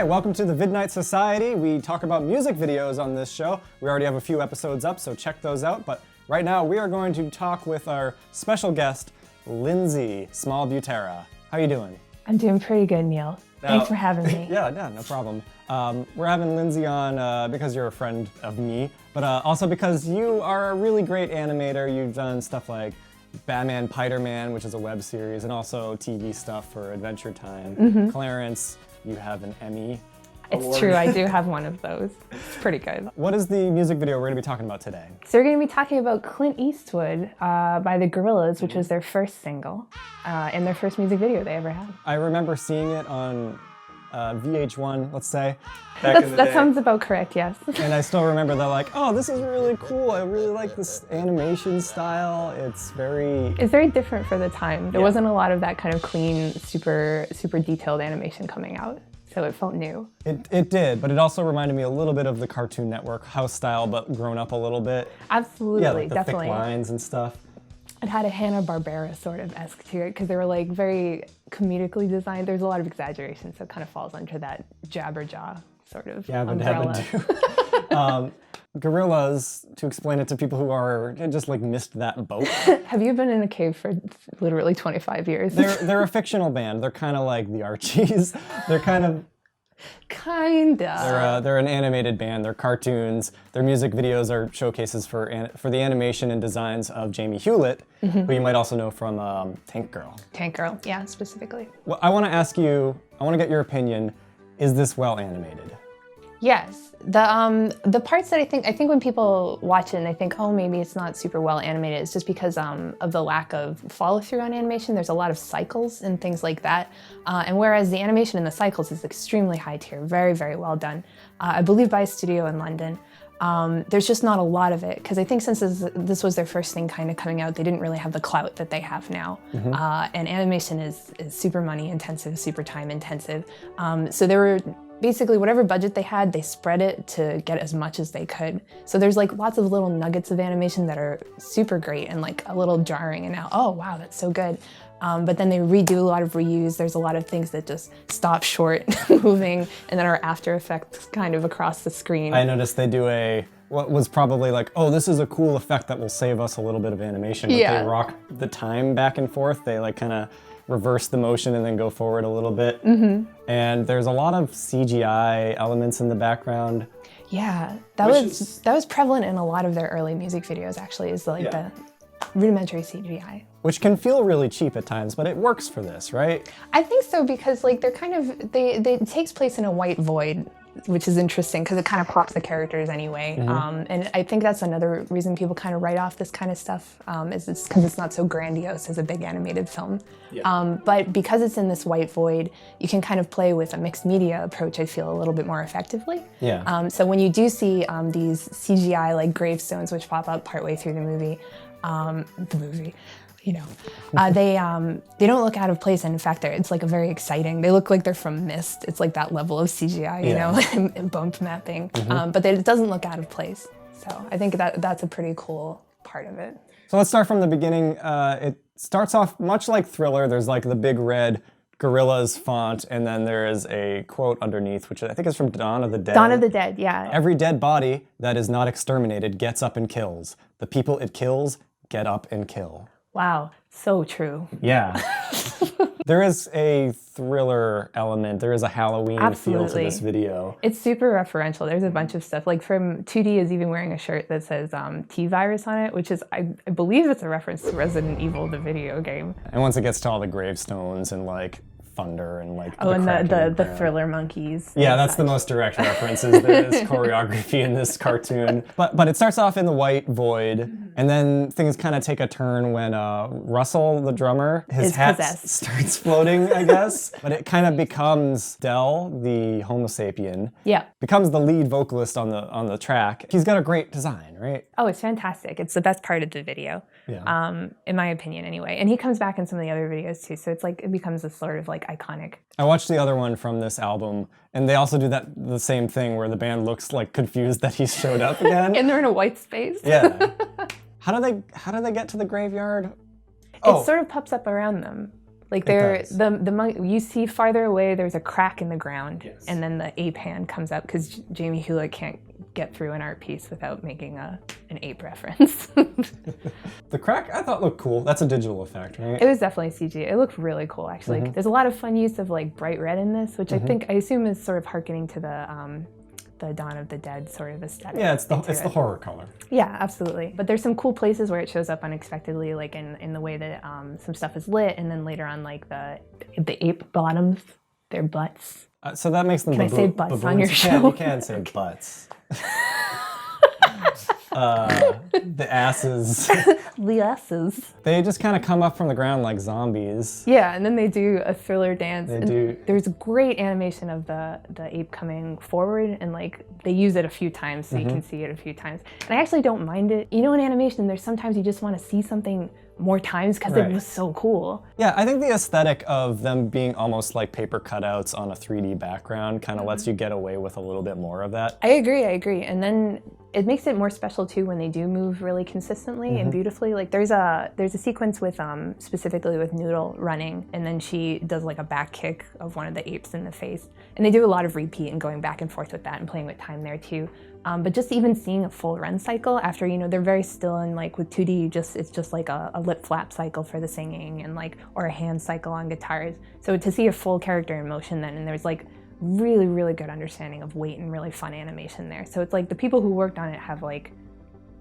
welcome to the Vidnight Society. We talk about music videos on this show. We already have a few episodes up, so check those out. But right now, we are going to talk with our special guest, Lindsay Small-Butera. How are you doing? I'm doing pretty good, Neil. Thanks for having me. Yeah, no problem. We're having Lindsay on because you're a friend of me, but also because you are a really great animator. You've done stuff like Batman Piderman, which is a web series, and also TV stuff for Adventure Time. Clarence, you have an Emmy It's award. true, I do have one of those. It's pretty good. What is the music video we're going to be talking about today? So we're going to be talking about Clint Eastwood by the Gorillaz, which was their first single and their first music video they ever had. I remember seeing it on VH1, let's say, back in the That day. sounds about correct, yes. And I still remember that, like, oh, this is really cool. I really like this animation style. It's very different for the time. There wasn't a lot of that kind of clean, super detailed animation coming out. So it felt new. It did, but it also reminded me a little bit of the Cartoon Network house style, but grown up a little bit. Absolutely, Yeah, like the definitely. thick lines and stuff. It had a Hanna-Barbera sort of esque to it because they were like very comedically designed. There's a lot of exaggeration, so it kind of falls under that jabberjaw sort of umbrella. Gorillaz, to explain it to people who are just like missed that boat. Have you been in a cave for literally 25 years? They're a fictional band. They're kind of like the Archies. They're kind of They're an animated band. They're cartoons. Their music videos are showcases for the animation and designs of Jamie Hewlett, who you might also know from Tank Girl. Tank Girl, yeah, specifically. Well, I want to ask you. I want to get your opinion. Is this well animated? Yes, the parts that I think when people watch it and they think, oh, maybe it's not super well animated, it's just because of the lack of follow through on animation. There's a lot of cycles and things like that, and whereas the animation in the cycles is extremely high tier, very, very well done. I believe by a studio in London. There's just not a lot of it because I think since this was their first thing kind of coming out, they didn't really have the clout that they have now. And animation is super money intensive, super time intensive. So they were basically whatever budget they had, they spread it to get as much as they could. So there's like lots of little nuggets of animation that are super great and like a little jarring and now, oh wow, that's so good. But then they redo a lot of reuse. There's a lot of things that just stop short moving and then are After Effects kind of across the screen. I noticed they do what was probably like, oh, this is a cool effect that will save us a little bit of animation. But they rock the time back and forth. They like kind of reverse the motion and then go forward a little bit. And there's a lot of CGI elements in the background. Yeah, that was prevalent in a lot of their early music videos actually, is like the rudimentary CGI. Which can feel really cheap at times, but it works for this, right? I think so because like they're kind of, it takes place in a white void, which is interesting because it kind of props the characters anyway. And I think that's another reason people kind of write off this kind of stuff is it's because it's not so grandiose as a big animated film. But because it's in this white void, you can kind of play with a mixed media approach, I feel, a little bit more effectively. So when you do see these CGI like gravestones which pop up partway through the movie, you know, they don't look out of place, and in fact, it's like a very exciting. They look like they're from Mist. It's like that level of CGI, you know, and bump mapping. But it doesn't look out of place. So I think that's a pretty cool part of it. So let's start from the beginning. It starts off much like Thriller. There's like the big red Gorillaz font, and then there is a quote underneath, which I think is from Dawn of the Dead. Dawn of the Dead, yeah. Every dead body that is not exterminated gets up and kills. The people it kills get up and kill. Wow, so true. Yeah. There is a thriller element. There is a Halloween feel to this video. It's super referential. There's a bunch of stuff. Like from 2D is even wearing a shirt that says T-Virus on it, which is, I believe it's a reference to Resident Evil, the video game. And once it gets to all the gravestones and like thunder and like the thriller monkeys. Yeah, that's the most direct reference is this choreography in this cartoon. But it starts off in the white void, and then things kind of take a turn when Russell, the drummer, his hat starts floating, I guess. But it kind of becomes Del, the Homo sapien, becomes the lead vocalist on the track. He's got a great design, right? Oh, it's fantastic. It's the best part of the video. In my opinion anyway. And he comes back in some of the other videos too, so it's like it becomes a sort of like iconic. I watched the other one from this album, and they also do the same thing where the band looks like confused that he's showed up again. And they're in a white space. How do they get to the graveyard? It sort of pops up around them. Like you see farther away, there's a crack in the ground, and then the ape hand comes up because Jamie Hewlett can't get through an art piece without making an ape reference. The crack I thought looked cool. That's a digital effect, right? It was definitely CG. It looked really cool, actually. There's a lot of fun use of like bright red in this, which I assume is sort of hearkening to the Dawn of the Dead sort of aesthetic. Yeah, it's the horror color. Yeah, absolutely. But there's some cool places where it shows up unexpectedly, like in the way that some stuff is lit, and then later on, like the ape bottoms, their butts. So that makes them. Can I say butts baboons? on your show? You can say butts. The asses. The asses. They just kind of come up from the ground like zombies. Yeah, and then they do a thriller dance. They do. There's great animation of the ape coming forward, and like they use it a few times, so you can see it a few times. And I actually don't mind it. You know, in animation, there's sometimes you just want to see something more times because it was so cool. Yeah, I think the aesthetic of them being almost like paper cutouts on a 3D background kind of lets you get away with a little bit more of that. I agree. And then it makes it more special too when they do move really consistently and beautifully. Like there's a sequence with specifically with Noodle running, and then she does like a back kick of one of the apes in the face. And they do a lot of repeat and going back and forth with that and playing with time there too. But just even seeing a full run cycle after, you know, they're very still, and like with 2D, it's just like a lip flap cycle for the singing, and like, or a hand cycle on guitars. So to see a full character in motion then, and there's like really, really good understanding of weight and really fun animation there. So it's like the people who worked on it have like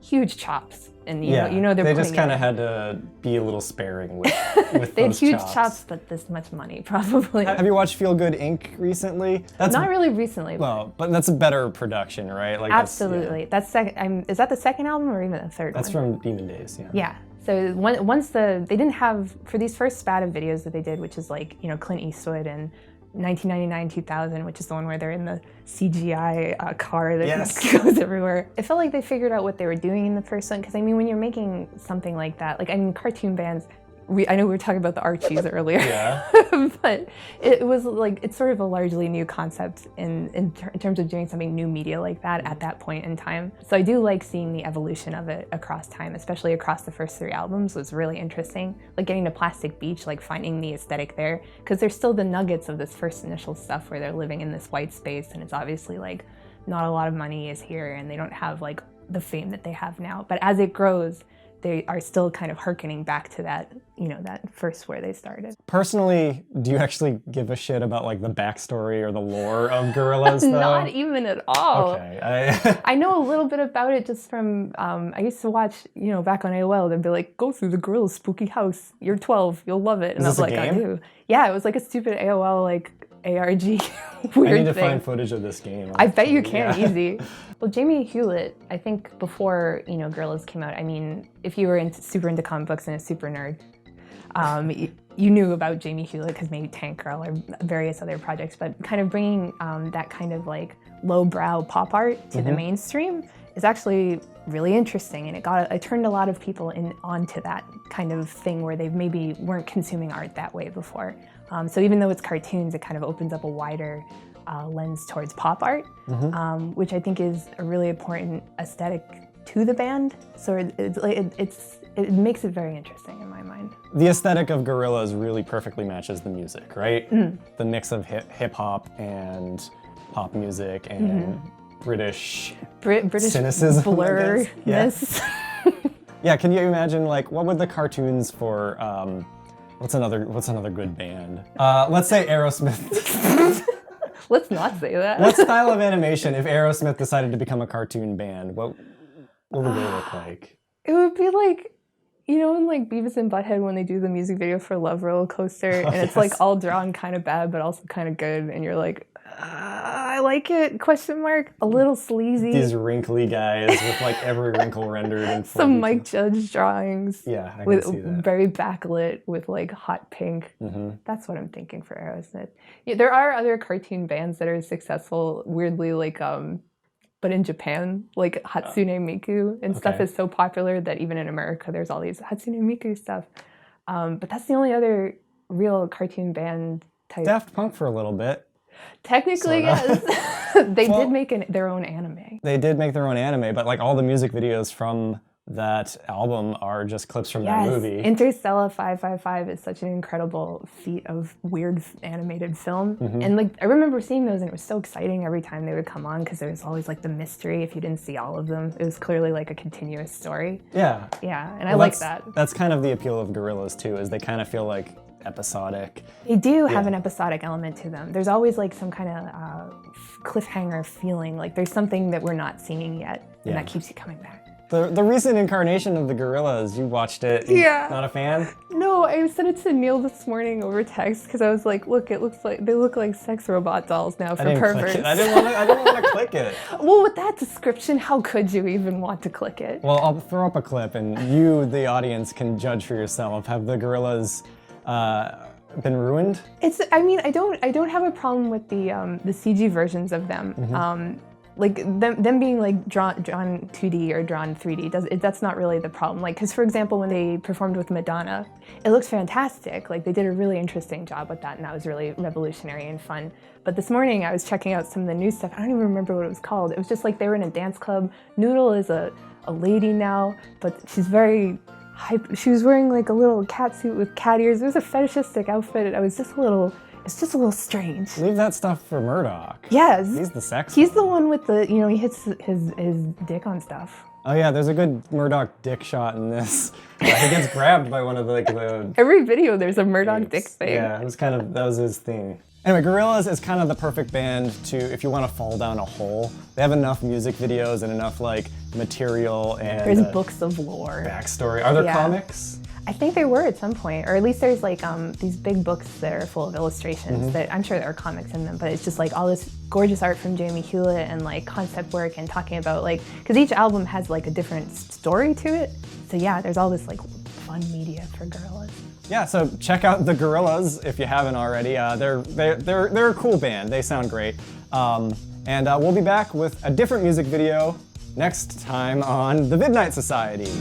huge chops, and you know they just kind of had to be a little sparing with they had those huge chops, but this much money probably. Have you watched Feel Good Inc. recently? That's not really recently. Well, but that's a better production, right? Like absolutely. That's second. Is that the second album or even the third one? That's from Demon Days. Yeah. Yeah. So once they didn't have, for these first spat of videos that they did, which is like, you know, Clint Eastwood and 1999-2000, which is the one where they're in the CGI car that goes everywhere. It felt like they figured out what they were doing in the first one, because I mean, when you're making something like that, like, I mean, cartoon bands, I know we were talking about the Archies earlier, but it was like, it's sort of a largely new concept in terms of doing something new media like that at that point in time. So I do like seeing the evolution of it across time, especially across the first 3 albums was really interesting. Like getting to Plastic Beach, like finding the aesthetic there, because there's still the nuggets of this first initial stuff where they're living in this white space, and it's obviously like not a lot of money is here, and they don't have like the fame that they have now. But as it grows, they are still kind of hearkening back to that, you know, that first where they started. Personally, do you actually give a shit about like the backstory or the lore of Gorillaz though? Not even at all. Okay. I know a little bit about it just from, I used to watch, you know, back on AOL, they'd be like, go through the Gorillaz spooky house. You're 12, you'll love it. And I was like, I do. Yeah, it was like a stupid AOL like ARG weird thing. I need to find footage of this game. I bet you can, easy. Well, Jamie Hewlett, I think before, you know, Gorillaz came out, I mean, if you were super into comic books and a super nerd, you knew about Jamie Hewlett because maybe Tank Girl or various other projects, but kind of bringing that kind of like lowbrow pop art to the mainstream is actually really interesting, and it turned a lot of people onto that kind of thing where they maybe weren't consuming art that way before. So even though it's cartoons, it kind of opens up a wider lens towards pop art, which I think is a really important aesthetic to the band. So it makes it very interesting in my mind. The aesthetic of Gorillaz really perfectly matches the music, right? The mix of hip hop and pop music and British cynicism, blurriness. Yeah, can you imagine like what would the cartoons for what's another good band? Let's say Aerosmith. Let's not say that. What style of animation, if Aerosmith decided to become a cartoon band, what would they look like? It would be like, you know, in like Beavis and Butthead when they do the music video for Love Roller Coaster, and it's like all drawn kind of bad, but also kind of good, and you're like, I like it, question mark, a little sleazy. These wrinkly guys with like every wrinkle rendered in 4D. Some Mike Judge drawings. Yeah, I can see that. Very backlit with like hot pink. That's what I'm thinking for Aerosmith. Yeah, there are other cartoon bands that are successful, weirdly, like, but in Japan, like Hatsune Miku and stuff is so popular that even in America, there's all these Hatsune Miku stuff. But that's the only other real cartoon band type. Daft Punk for a little bit. Technically, yes. They did make their own anime. They did make their own anime, but like all the music videos from that album are just clips from that movie. Interstellar 555 is such an incredible feat of weird animated film. And like I remember seeing those and it was so exciting every time they would come on because there was always like the mystery if you didn't see all of them. It was clearly like a continuous story. Yeah. Yeah, and I like that. That's kind of the appeal of Gorillaz too, is they kind of feel like episodic. They do have an episodic element to them. There's always like some kind of cliffhanger feeling, like there's something that we're not seeing yet and that keeps you coming back. The recent incarnation of the Gorillaz, you watched it. Yeah. Not a fan? No, I sent it to Neil this morning over text because I was like, look, it looks like they look like sex robot dolls now for perverts. I didn't want to click it. Well, with that description, how could you even want to click it? Well, I'll throw up a clip and you, the audience, can judge for yourself. Have the Gorillaz been ruined? I mean, I don't have a problem with the CG versions of them. Like them being like drawn 2D or drawn 3D, that's not really the problem. Like, because for example, when they performed with Madonna, it looks fantastic. Like they did a really interesting job with that, and that was really revolutionary and fun. But this morning I was checking out some of the new stuff. I don't even remember what it was called. It was just like they were in a dance club. Noodle is a lady now, but she's very hype. She was wearing like a little cat suit with cat ears. It was a fetishistic outfit, and it's just a little strange. Leave that stuff for Murdoch. Yes. He's the sex He's one. the one with the, he hits his dick on stuff. Oh yeah, there's a good Murdoch dick shot in this. He gets grabbed by one of the Every video there's a Murdoch dick thing. Yeah, that was his thing. Anyway, Gorillaz is kind of the perfect band if you want to fall down a hole. They have enough music videos and enough like material and there's books of lore. Backstory. Are there comics? I think there were at some point, or at least there's like these big books that are full of illustrations that I'm sure there are comics in them, but it's just like all this gorgeous art from Jamie Hewlett and like concept work and talking about like, because each album has like a different story to it. So yeah, there's all this like fun media for Gorillaz. Yeah, so check out the Gorillaz if you haven't already. They're a cool band. They sound great. And we'll be back with a different music video next time on the Vidnight Society.